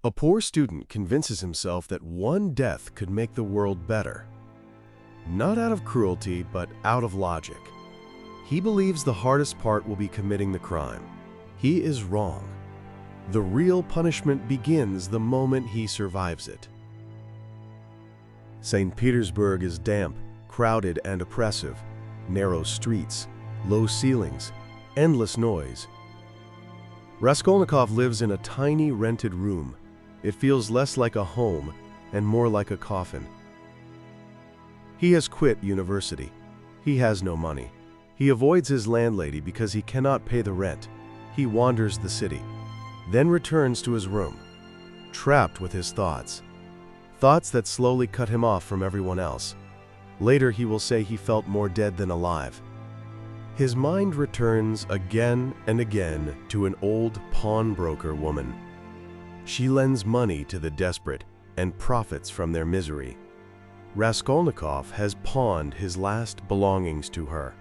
A poor student convinces himself that one death could make the world better. Not out of cruelty, but out of logic. He believes the hardest part will be committing the crime. He is wrong. The real punishment begins the moment he survives it. St. Petersburg is damp, crowded, and oppressive. Narrow streets, low ceilings, endless noise. Raskolnikov lives in a tiny rented room. It feels less like a home and more like a coffin. He has quit university. He has no money. He avoids his landlady because he cannot pay the rent. He wanders the city, then returns to his room, trapped with his thoughts. Thoughts that slowly cut him off from everyone else. Later he will say he felt more dead than alive. His mind returns again and again to an old pawnbroker woman. She lends money to the desperate and profits from their misery. Raskolnikov has pawned his last belongings to her.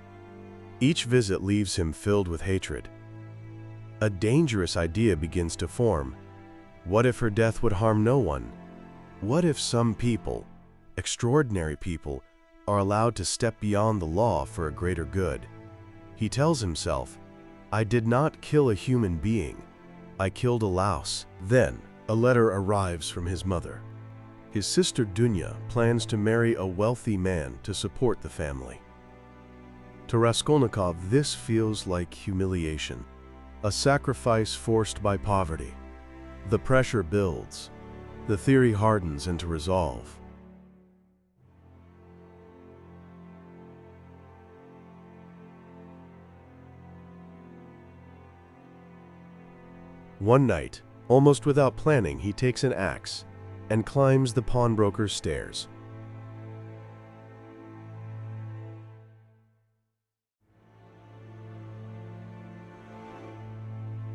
Each visit leaves him filled with hatred. A dangerous idea begins to form. What if her death would harm no one? What if some people, extraordinary people, are allowed to step beyond the law for a greater good? He tells himself, I did not kill a human being. I killed a louse. Then, a letter arrives from his mother. His sister Dunya plans to marry a wealthy man to support the family. To Raskolnikov, this feels like humiliation, a sacrifice forced by poverty. The pressure builds. The theory hardens into resolve. One night, almost without planning, he takes an axe and climbs the pawnbroker's stairs.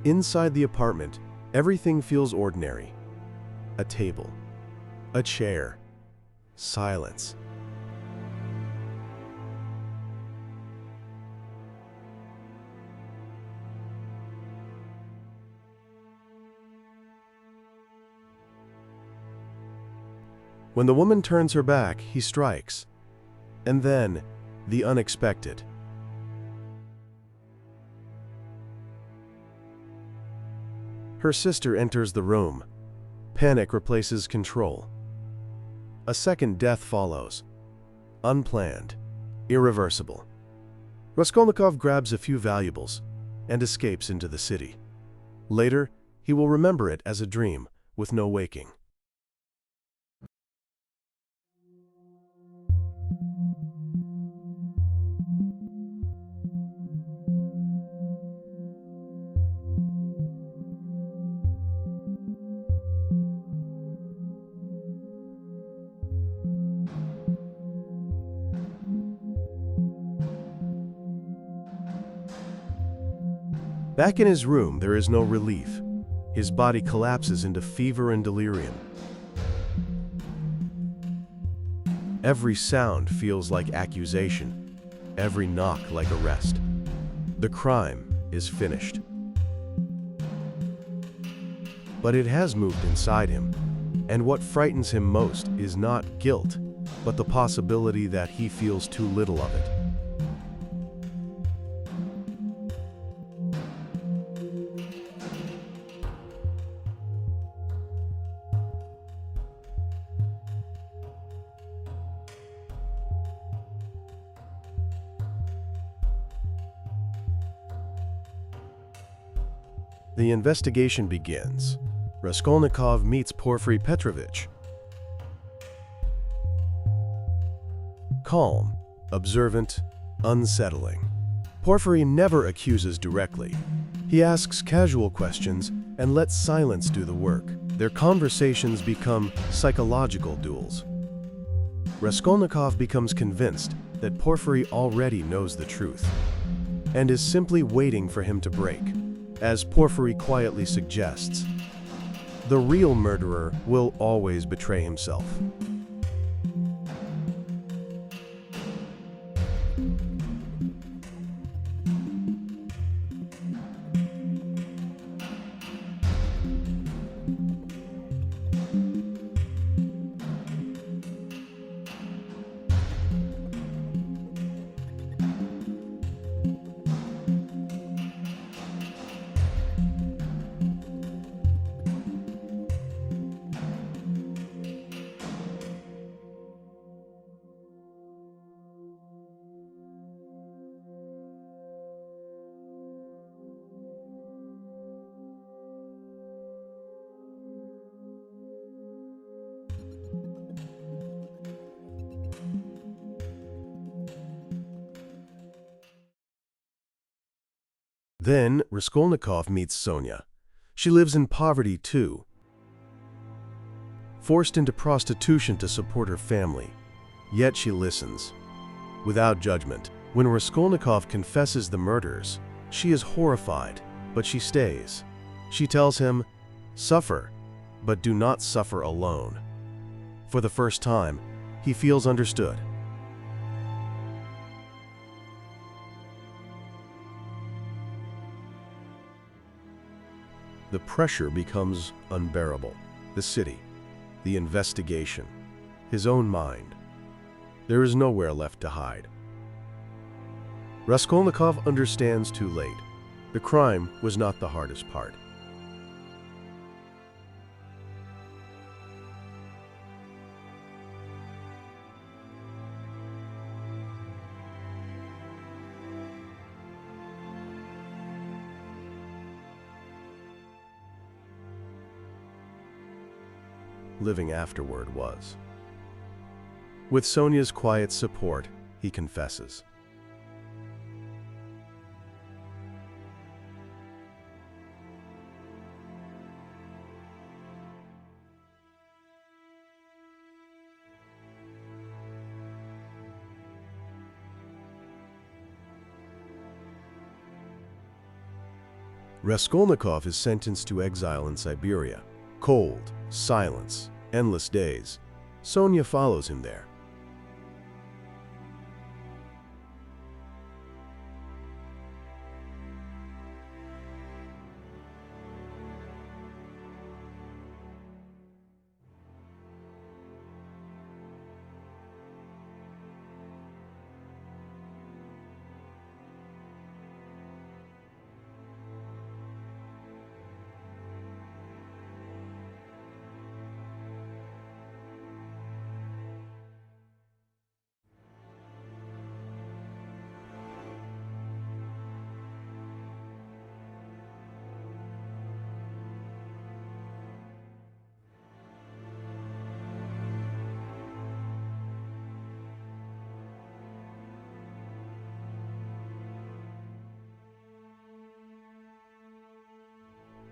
Inside the apartment, everything feels ordinary. A table, a chair, silence. When the woman turns her back, he strikes. And then, the unexpected. Her sister enters the room. Panic replaces control. A second death follows. Unplanned, irreversible. Raskolnikov grabs a few valuables and escapes into the city. Later, he will remember it as a dream with no waking. Back in his room, there is no relief. His body collapses into fever and delirium. Every sound feels like accusation, every knock like arrest. The crime is finished. But it has moved inside him, and what frightens him most is not guilt, but the possibility that he feels too little of it. The investigation begins. Raskolnikov meets Porfiry Petrovich. Calm, observant, unsettling. Porfiry never accuses directly. He asks casual questions and lets silence do the work. Their conversations become psychological duels. Raskolnikov becomes convinced that Porfiry already knows the truth and is simply waiting for him to break. As Porfiry quietly suggests, the real murderer will always betray himself. Then Raskolnikov meets Sonia. She lives in poverty too, forced into prostitution to support her family. Yet she listens, without judgment. When Raskolnikov confesses the murders, she is horrified, but she stays. She tells him, "Suffer, but do not suffer alone." For the first time, he feels understood. The pressure becomes unbearable. The city, the investigation, his own mind. There is nowhere left to hide. Raskolnikov understands too late. The crime was not the hardest part. Living afterward was. With Sonia's quiet support, he confesses. Raskolnikov is sentenced to exile in Siberia. Cold, silence, endless days. Sonia follows him there.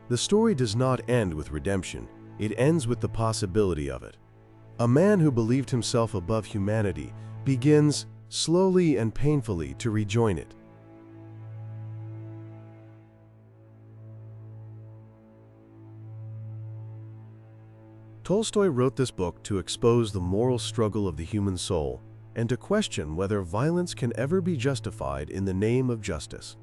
The story does not end with redemption, it ends with the possibility of it. A man who believed himself above humanity begins, slowly and painfully, to rejoin it. Tolstoy wrote this book to expose the moral struggle of the human soul and to question whether violence can ever be justified in the name of justice.